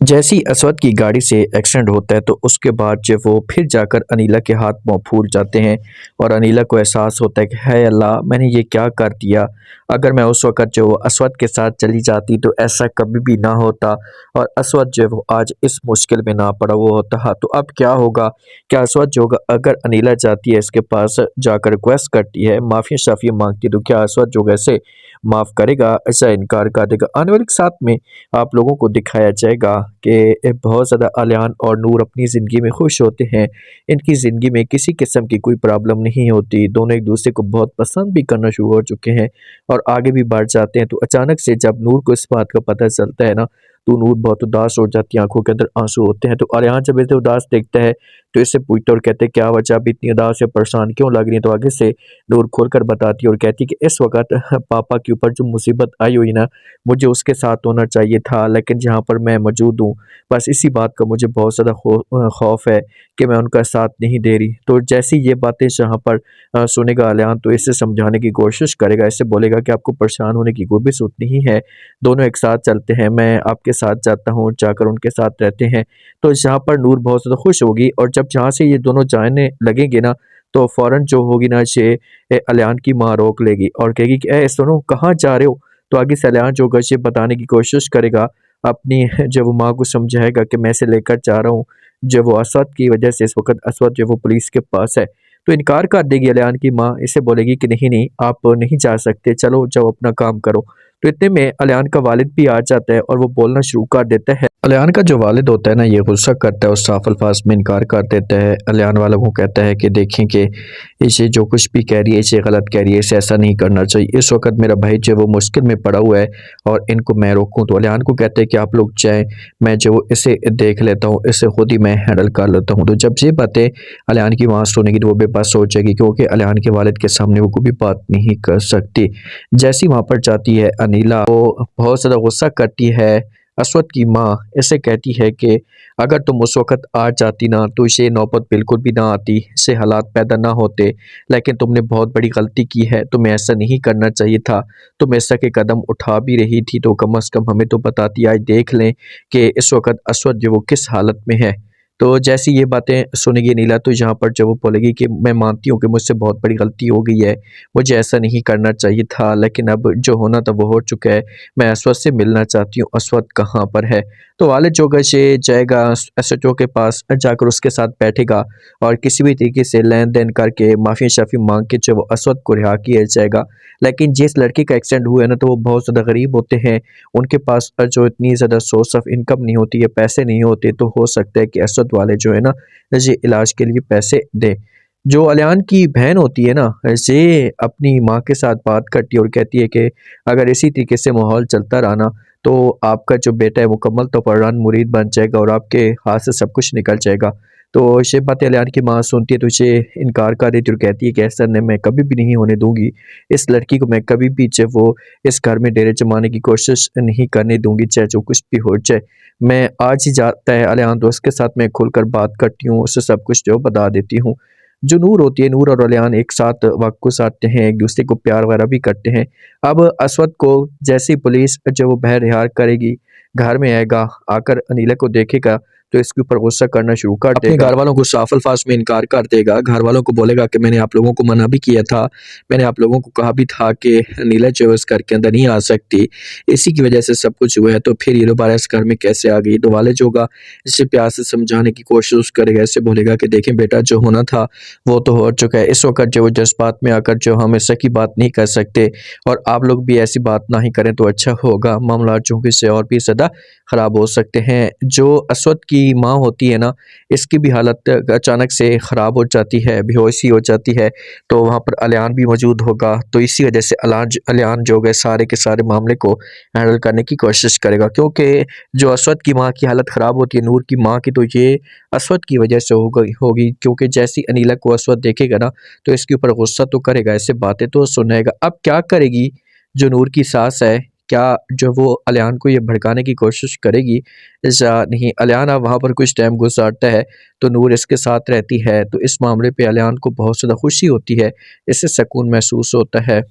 जैसे ही असवद की गाड़ी से एक्सीडेंट होता है तो उसके बाद जो वो फिर जाकर अनीला के हाथ पाँव फूल जाते हैं और अनीला को एहसास होता है कि है अल्लाह मैंने ये क्या कर दिया। अगर मैं उस वक़्त जो असवद के साथ चली जाती तो ऐसा कभी भी ना होता और असवद जो है वो आज इस मुश्किल में ना पड़ा हुआ होता। तो अब क्या होगा? क्या असवद जो होगा अगर अनीला जाती है इसके पास जाकर रिक्वेस्ट करती है, माफ़ी-शाफ़ी माँगती है तो क्या असवद जो है ऐसे माफ़ करेगा, ऐसा इनकार कर देगा? आने वाले साथ में आप लोगों को दिखाया जाएगा कि बहुत ज़्यादा आलियान और नूर अपनी ज़िंदगी में खुश होते हैं। इनकी ज़िंदगी में किसी किस्म की कोई प्रॉब्लम नहीं होती। दोनों एक-दूसरे को बहुत पसंद भी करना शुरू हो चुके हैं और आगे भी बढ़ जाते हैं। तो अचानक से जब नूर को इस बात का पता चलता है ना, तो नूर बहुत उदास हो जाती है, आँखों के अंदर आँसू होते हैं। तो आलियान जब इसे उदास देखता है, तो इससे पूछता है और कहते हैं, "क्या वजह? अभी इतनी उदास या परेशान क्यों लग रही है?" तो आगे से नूर खोलकर बताती है और कहती है कि इस वक़्त पापा के ऊपर जो मुसीबत आई हुई ना, मुझे उसके साथ होना चाहिए था, लेकिन जहाँ पर मैं मौजूद हूँ, बस इसी बात का मुझे बहुत ज़्यादा खौफ़ है कि मैं उनका साथ नहीं दे रही। तो जैसे ही ये बातें जहाँ पर सुनेगा अलियान तो इसे समझाने की कोशिश करेगा, इससे बोलेगा कि आपको परेशान होने की कोई भी ज़रूरत नहीं है, दोनों एक साथ चलते हैं, मैं आपके साथ जाता हूँ, जाकर उनके साथ रहते हैं। तो जहाँ पर नूर बहुत ज़्यादा खुश होगी और जब जहाँ से ये दोनों जाने लगेंगे ना, तो फ़ौरन जो होगी ना अलियान की माँ रोक लेगी और कहेगी कि, "ए सुनो, कहाँ जा रहे हो?" तो आगे से अलियान जो होगा इसे बताने की कोशिश करेगा, अपनी जब वो माँ को समझाएगा कि मैं इसे लेकर जा रहा हूँ, जब वो असद की वजह से इस वक़्त असद जो है वो पुलिस के पास है। तो इनकार कर देगी अलियान की माँ, इसे बोलेगी कि नहीं, नहीं आप नहीं जा सकते, चलो जाओ अपना काम करो। तो इतने में अलियान का वालिद भी आ जाता है और वो बोलना शुरू कर देता है। अलियान का जो वालिद होता है ना, ये गुस्सा करता है और साफ अल्फाज में इनकार कर देता है। अलियान वालों को कहता है कि देखें कि इसे जो कुछ भी कह रही है, इसे गलत कह रही है, इसे ऐसा नहीं करना चाहिए। इस वक़्त मेरा भाई जो है वो मुश्किल में पड़ा हुआ है और इनको मैं रोकूँ। तो अलियान को कहते हैं कि आप लोग जाएँ, मैं जो इसे देख लेता हूँ, इसे खुद ही मैं हैंडल कर लेता हूँ। तो जब ये बातें अलियान की माँ सुनेगी तो वो बेबस हो जाएगी क्योंकि अलियान के वालिद के सामने वो कोई भी बात नहीं कर सकती। जैसे ही वहाँ पर जाती है अनीला, वो बहुत ज़्यादा गुस्सा करती है। असवद की माँ इसे कहती है कि अगर तुम उस वक़्त आ जाती ना तो ये नौबत बिल्कुल भी ना आती, ऐसे हालात पैदा ना होते। लेकिन तुमने बहुत बड़ी गलती की है, तुम्हें ऐसा नहीं करना चाहिए था। तुम ऐसा के कदम उठा भी रही थी तो कम से कम हमें तो बताती, आज देख लें कि इस वक़्त असवद जो वो किस हालत में है। तो जैसी ये बातें सुनेगी नीला तो यहाँ पर जब वो बोलेगी कि मैं मानती हूँ कि मुझसे बहुत बड़ी गलती हो गई है, मुझे ऐसा नहीं करना चाहिए था, लेकिन अब जो होना था वो हो चुका है। मैं असवद से मिलना चाहती हूँ, असवद कहाँ पर है? तो वालिद जो है से जाएगा एसएचओ के पास, जाकर उसके साथ बैठेगा और किसी भी तरीके से लेन-देन करके माफ़ी-शाफ़ी माँग के जो वो असवद को रिहा किया जाएगा। लेकिन जिस लड़के का एक्सीडेंट हुआ है ना, तो वो बहुत ज़्यादा गरीब होते हैं, उनके पास जो इतनी ज़्यादा सोर्स ऑफ इनकम नहीं होती है, पैसे नहीं होते, तो हो सकता है कि असद वाले जो है ना, ये इलाज के लिए पैसे दें। जो अलियान की बहन होती है ना, ये अपनी माँ के साथ बात करती है और कहती है कि अगर इसी तरीके से माहौल चलता रहा ना, तो आपका जो बेटा है मुकम्मल तौर पर रन मुरीद बन जाएगा और आपके हाथ से सब कुछ निकल जाएगा। तो ये बातें अलियान की माँ सुनती है तो इसे इनकार कर देती है और कहती है कि ऐसा नहीं, मैं कभी भी नहीं होने दूँगी। इस लड़की को मैं कभी भी जो वो इस घर में डेरे जमाने की कोशिश नहीं करने दूँगी, चाहे जो कुछ भी हो जाए। मैं आज ही जाता है अलियान, तो उसके साथ मैं खुलकर बात करती हूँ, उसे सब कुछ जो बता देती हूँ। जो नूर होती है, नूर और अलियान एक साथ वक़्त गुज़ारते हैं, एक-दूसरे को प्यार वगैरह भी करते हैं। अब असवद को जैसे ही पुलिस जब वो बहर-रिहार करेगी, घर में आएगा, आकर अनीला को देखेगा, तो इसके ऊपर गुस्सा करना शुरू कर अपने देगा। घरवालों को साफ अल्फाज में इनकार कर देगा। घरवालों को बोलेगा कि मैंने आप लोगों को मना भी किया था, मैंने आप लोगों को कहा भी था कि अनीला जो है इस घर के अंदर नहीं आ सकती, इसी की वजह से सब कुछ हुआ है, तो फिर ये दोबारा इस घर में कैसे आ गई? तो वालिद जो होगा इसे प्यार से समझाने की कोशिश करेगा, इसे बोलेगा कि देखें बेटा, जो होना था वो तो हो चुका है। इस वक़्त जो वो जज़्बात में आकर जो हम ऐसा की बात नहीं कर सकते और आप लोग भी ऐसी बात ना ही करें तो अच्छा होगा। मामलात जो कि इससे और भी ज़्यादा ख़राब हो सकते हैं। जो असवद की माँ होती है ना, इसकी भी हालत अचानक से ख़राब हो जाती है, बेहोशी हो जाती है, तो वहाँ पर अलियान भी मौजूद होगा। तो इसी वजह से अलियान जो है सारे के सारे मामले को हैंडल करने की कोशिश करेगा क्योंकि जो असवद की माँ की हालत ख़राब होती है, नूर की माँ की, तो ये असवद की वजह से होगी क्योंकि जैसे ही अनीला को असवद देखेगा ना, तो इसके ऊपर गुस्सा तो करेगा, ऐसे बातें तो सुनाएगा। अब क्या करेगी जो नूर की सास है, क्या जो वो अलियान को ये भड़काने की कोशिश करेगी या नहीं? अलियान अब वहाँ पर कुछ टाइम गुज़ारता है, तो नूर इसके साथ रहती है, तो इस मामले पे अलियान को बहुत ज़्यादा खुशी होती है, इससे सुकून महसूस होता है।